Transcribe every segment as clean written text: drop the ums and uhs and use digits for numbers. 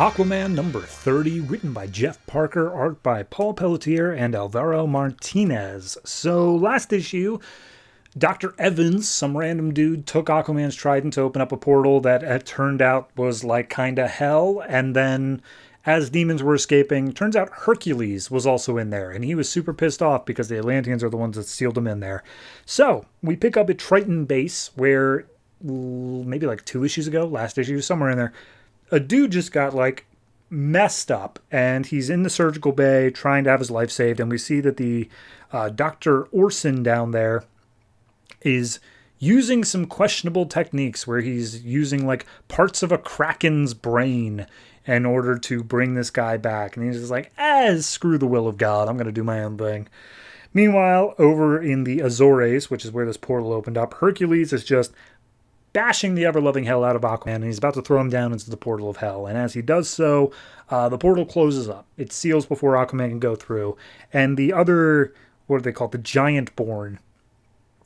Aquaman number 30, written by Jeff Parker, art by Paul Pelletier and Alvaro Martinez. So, last issue, Dr. Evans, some random dude, took Aquaman's trident to open up a portal that it turned out was like kinda hell, and then as demons were escaping, turns out Hercules was also in there, and he was super pissed off because the Atlanteans are the ones that sealed him in there. So, we pick up at Triton base, where maybe like 2 issues ago, last issue, somewhere in there, a dude just got like messed up and he's in the surgical bay trying to have his life saved. And we see that the Dr. Orson down there is using some questionable techniques where he's using like parts of a kraken's brain in order to bring this guy back. And he's just like, screw the will of God. I'm going to do my own thing. Meanwhile, over in the Azores, which is where this portal opened up, Hercules is just bashing the ever-loving hell out of Aquaman, and he's about to throw him down into the portal of hell. And as he does so, the portal closes up. It seals before Aquaman can go through. And the other, what are they called? The Giant-born,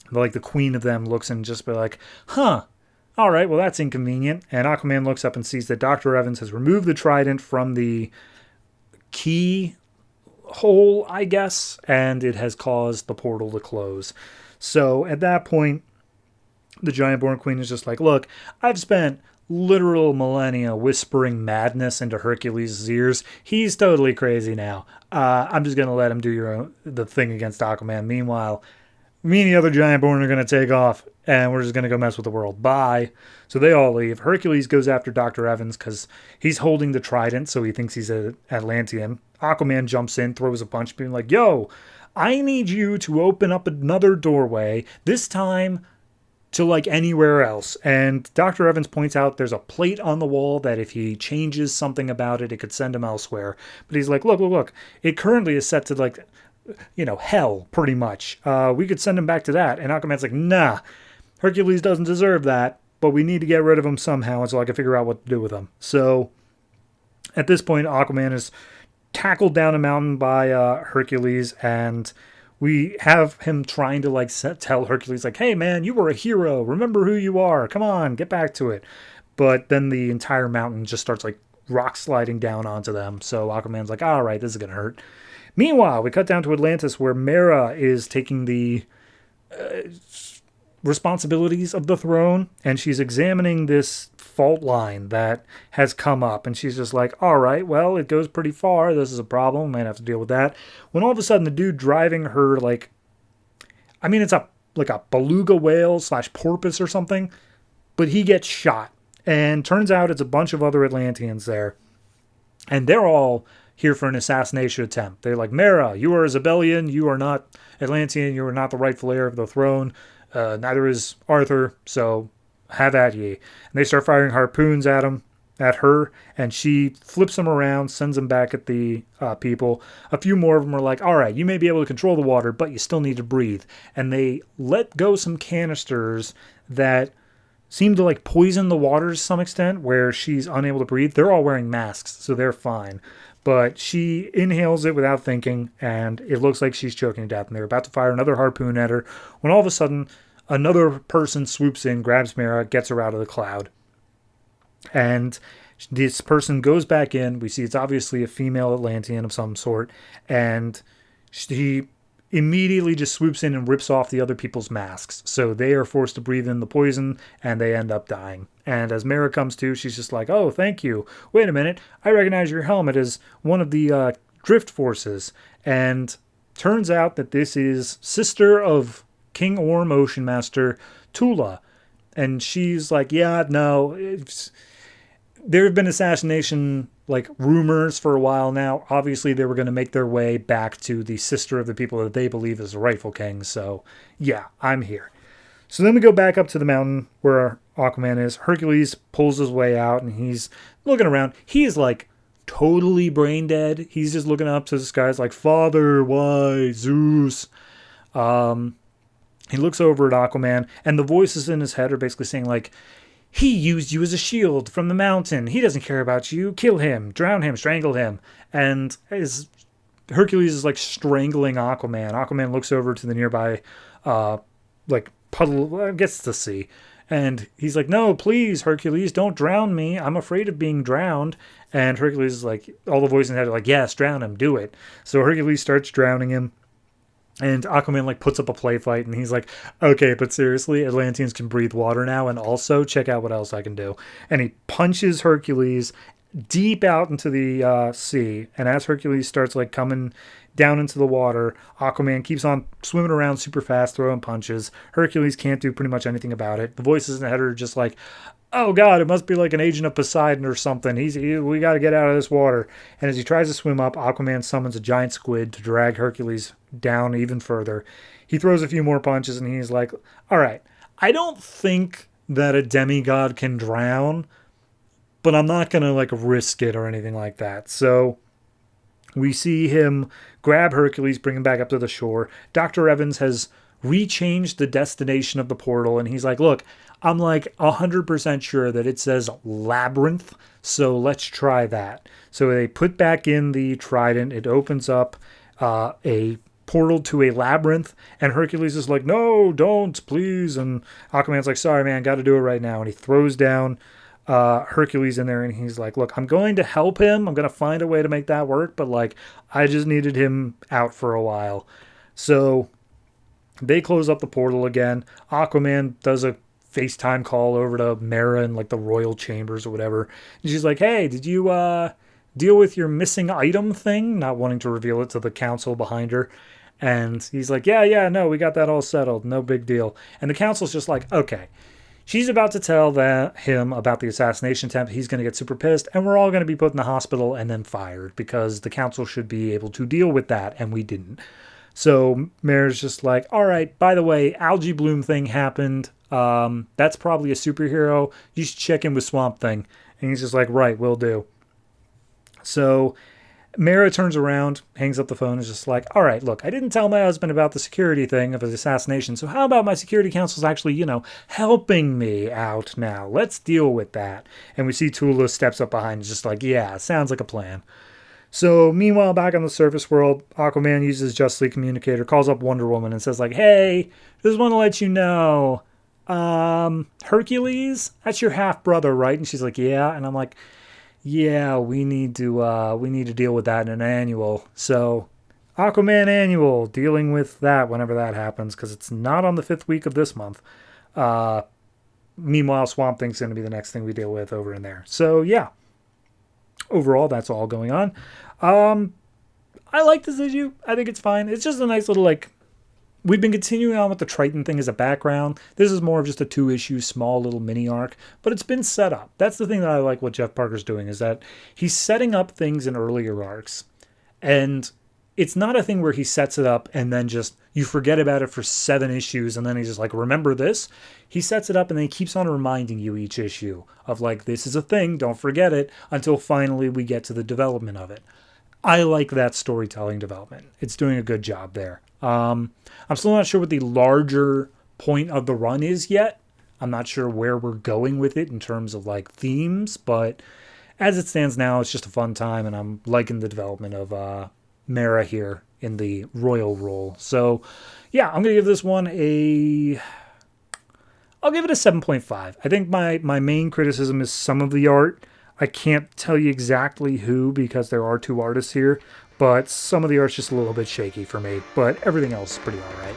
like the queen of them, looks and just be like, all right, well, that's inconvenient. And Aquaman looks up and sees that Dr. Evans has removed the trident from the key hole, I guess, and it has caused the portal to close. So at that point, the Giant-born queen is just like, look, I've spent literal millennia whispering madness into Hercules' ears. He's totally crazy now. I'm just going to let him do the thing against Aquaman. Meanwhile, me and the other Giant-born are going to take off, and we're just going to go mess with the world. Bye. So they all leave. Hercules goes after Dr. Evans because he's holding the trident, so he thinks he's an Atlantean. Aquaman jumps in, throws a punch, being like, yo, I need you to open up another doorway, this time to like anywhere else. And Dr. Evans points out there's a plate on the wall that if he changes something about it, it could send him elsewhere. But he's like, look, it currently is set to like, hell, pretty much. We could send him back to that. And Aquaman's like, nah, Hercules doesn't deserve that, but we need to get rid of him somehow until I can figure out what to do with him. So at this point, Aquaman is tackled down a mountain by Hercules, and we have him trying to like tell Hercules like, hey man, you were a hero. Remember who you are. Come on, get back to it. But then the entire mountain just starts like rock sliding down onto them. So Aquaman's like, all right, this is going to hurt. Meanwhile, we cut down to Atlantis where Mera is taking the responsibilities of the throne, and she's examining this fault line that has come up, and she's just like, all right, well, it goes pretty far. This is a problem. Might have to deal with that. When all of a sudden the dude driving her, like, I mean, it's a beluga whale / porpoise or something, but he gets shot, and turns out it's a bunch of other Atlanteans there, and they're all here for an assassination attempt. They're like, Mera, you are a Zebelian. You are not Atlantean. You are not the rightful heir of the throne. Neither is Arthur, so have at ye. And they start firing harpoons at her, and she flips them around, sends them back at the people. A few more of them are like, all right, you may be able to control the water, but you still need to breathe. And they let go some canisters that seem to like poison the water to some extent, where she's unable to breathe. They're all wearing masks, so they're fine. But she inhales it without thinking, and it looks like she's choking to death. And they're about to fire another harpoon at her, when all of a sudden, another person swoops in, grabs Mera, gets her out of the cloud. And this person goes back in. We see it's obviously a female Atlantean of some sort. And she immediately just swoops in and rips off the other people's masks. So they are forced to breathe in the poison, and they end up dying. And as Mera comes to, she's just like, oh, thank you. Wait a minute. I recognize your helmet as one of the drift forces. And turns out that this is sister of King Orm Ocean Master Tula. And she's like, yeah, no, there have been assassination like rumors for a while now. Obviously, they were going to make their way back to the sister of the people that they believe is the rightful king. So yeah, I'm here. So then we go back up to the mountain where Aquaman is. Hercules pulls his way out, and he's looking around. He is like totally brain dead. He's just looking up to the skies like, Father, why, Zeus? He looks over at Aquaman, and the voices in his head are basically saying, like, he used you as a shield from the mountain. He doesn't care about you. Kill him, drown him, strangle him. And as Hercules is, like, strangling Aquaman, Aquaman looks over to the nearby, puddle, I guess it's the sea. And he's like, no, please, Hercules, don't drown me. I'm afraid of being drowned. And Hercules is like, all the voices in his head are like, yes, drown him, do it. So Hercules starts drowning him. And Aquaman like puts up a play fight, and he's like, okay, but seriously, Atlanteans can breathe water now, and also check out what else I can do. And he punches Hercules deep out into the sea. And as Hercules starts like coming down into the water, Aquaman keeps on swimming around super fast, throwing punches. Hercules can't do pretty much anything about it. The voices in the head are just like, oh god, it must be like an agent of Poseidon or something. We got to get out of this water. And as he tries to swim up, Aquaman summons a giant squid to drag Hercules down even further. He throws a few more punches, and he's like, all right, I don't think that a demigod can drown, but I'm not going to like risk it or anything like that. So we see him grab Hercules, bring him back up to the shore. Dr. Evans has rechanged the destination of the portal, and he's like, look, I'm like 100% sure that it says labyrinth, so let's try that. So they put back in the trident. It opens up a portal to a labyrinth, and Hercules is like, no, don't, please. And Aquaman's like, sorry, man, got to do it right now. And he throws down Hercules in there, and he's like, look, I'm going to help him. I'm going to find a way to make that work, but like, I just needed him out for a while. So they close up the portal again. Aquaman does a FaceTime call over to Mera in like the royal chambers or whatever. And she's like, hey, did you deal with your missing item thing? Not wanting to reveal it to the council behind her. And he's like, yeah, no, we got that all settled. No big deal. And the council's just like, okay. She's about to tell him about the assassination attempt. He's going to get super pissed, and we're all going to be put in the hospital and then fired because the council should be able to deal with that, and we didn't. So Mare's just like, all right, by the way, algae bloom thing happened. That's probably a superhero. You should check in with Swamp Thing. And he's just like, right, will do. So Mera turns around, hangs up the phone, and is just like, all right, look, I didn't tell my husband about the security thing of his assassination, so how about my security council's actually, helping me out now? Let's deal with that. And we see Tula steps up behind, just like, yeah, sounds like a plan. So meanwhile, back on the surface world, Aquaman uses Justly Communicator, calls up Wonder Woman, and says like, hey, just want to let you know, Hercules, that's your half-brother, right? And she's like, yeah. And I'm like, yeah, we need to deal with that in an annual. So Aquaman annual, dealing with that whenever that happens, because it's not on the 5th week of this month. Meanwhile, Swamp Thing's going to be the next thing we deal with over in there. So yeah, overall, that's all going on. I like this issue. I think it's fine. It's just a nice little, like, we've been continuing on with the Triton thing as a background. This is more of just a 2-issue, small little mini arc, but it's been set up. That's the thing that I like what Jeff Parker's doing, is that he's setting up things in earlier arcs. And it's not a thing where he sets it up and then just, you forget about it for 7 issues and then he's just like, remember this? He sets it up and then he keeps on reminding you each issue of like, this is a thing, don't forget it, until finally we get to the development of it. I like that storytelling development. It's doing a good job there. I'm still not sure what the larger point of the run is yet. I'm not sure where we're going with it in terms of like themes, but as it stands now, it's just a fun time, and I'm liking the development of Mera here in the royal role. So yeah, I'm gonna give this one I'll give it a 7.5. I think my main criticism is some of the art. I can't tell you exactly who, because there are 2 artists here, but some of the art's just a little bit shaky for me, but everything else is pretty all right.